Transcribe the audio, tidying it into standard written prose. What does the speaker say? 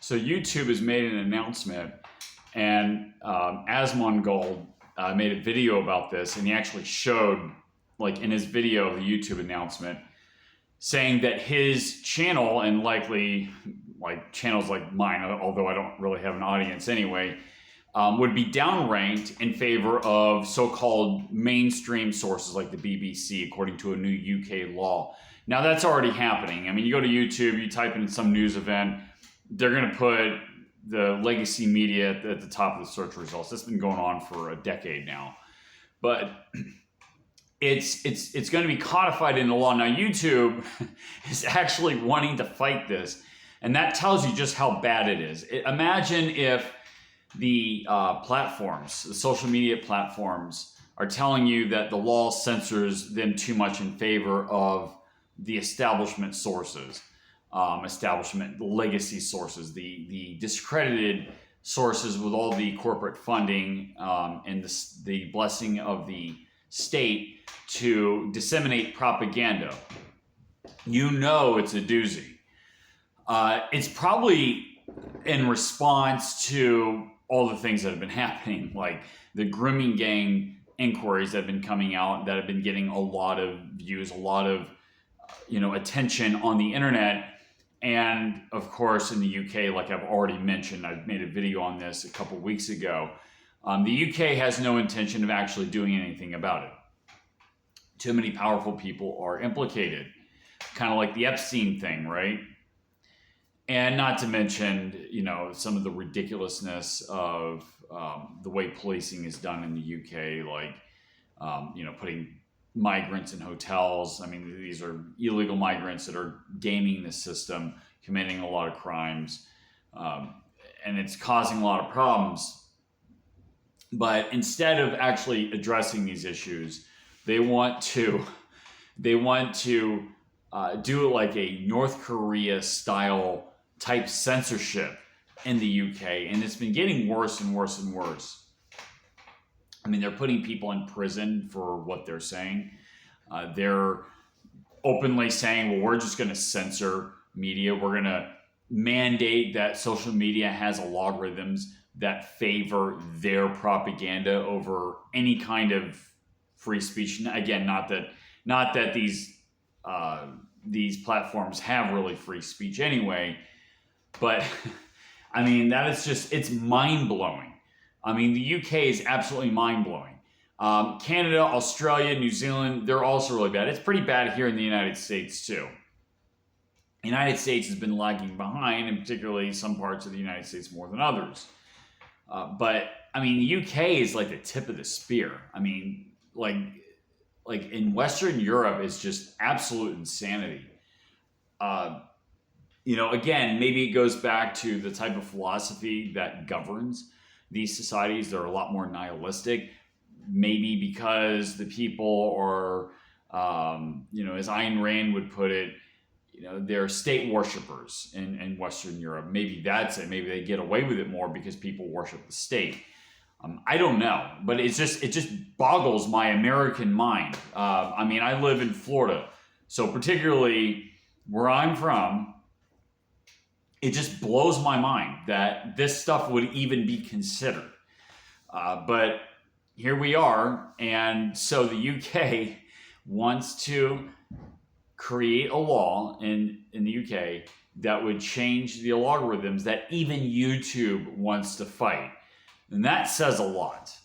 So YouTube has made an announcement, and Asmongold made a video about this, and he actually showed, like in his video, the YouTube announcement, saying that his channel, and likely like channels like mine, although I don't really have an audience anyway, would be downranked in favor of so-called mainstream sources like the BBC, according to a new UK law. Now that's already happening. I mean, you go to YouTube, you type in some news event, they're going to put the legacy media at the top of the search results. That's been going on for a decade now. But it's going to be codified in the law. Now, YouTube is actually wanting to fight this, and that tells you just how bad it is. Imagine if the platforms, the social media platforms, are telling you that the law censors them too much in favor of the establishment sources, establishment legacy sources, the discredited sources with all the corporate funding and the blessing of the state to disseminate propaganda. You know it's a doozy. It's probably in response to all the things that have been happening, like the grooming gang inquiries that have been coming out that have been getting a lot of views, a lot of attention on the internet. And of course, in the UK, like I've already mentioned, I've made a video on this a couple weeks ago. The UK has no intention of actually doing anything about it. Too many powerful people are implicated, kind of like the Epstein thing, right? And not to mention, some of the ridiculousness of the way policing is done in the UK, like, putting migrants in hotels. I mean, these are illegal migrants that are gaming the system, committing a lot of crimes, and it's causing a lot of problems. But instead of actually addressing these issues, they want to do it like a North Korea style type censorship in the UK, and it's been getting worse and worse and worse. I mean, they're putting people in prison for what they're saying. They're openly saying, well, we're just going to censor media. We're going to mandate that social media has algorithms that favor their propaganda over any kind of free speech. Again, not that these platforms have really free speech anyway, but I mean, that is just, it's mind-blowing. I mean, the UK is absolutely mind-blowing. Canada, Australia, New Zealand, they're also really bad. It's pretty bad here in the United States too. The United States has been lagging behind, and particularly some parts of the United States more than others. But I mean, the UK is like the tip of the spear. I mean, like in Western Europe, it's just absolute insanity. Again, maybe it goes back to the type of philosophy that governs these societies. They're a lot more nihilistic, maybe because the people are, as Ayn Rand would put it, they're state worshipers in Western Europe. Maybe that's it. Maybe they get away with it more because people worship the state. I don't know, but it just boggles my American mind. I mean, I live in Florida, so particularly where I'm from, it just blows my mind that this stuff would even be considered. But here we are, and so the UK wants to create a law in the UK that would change the algorithms that even YouTube wants to fight. And that says a lot.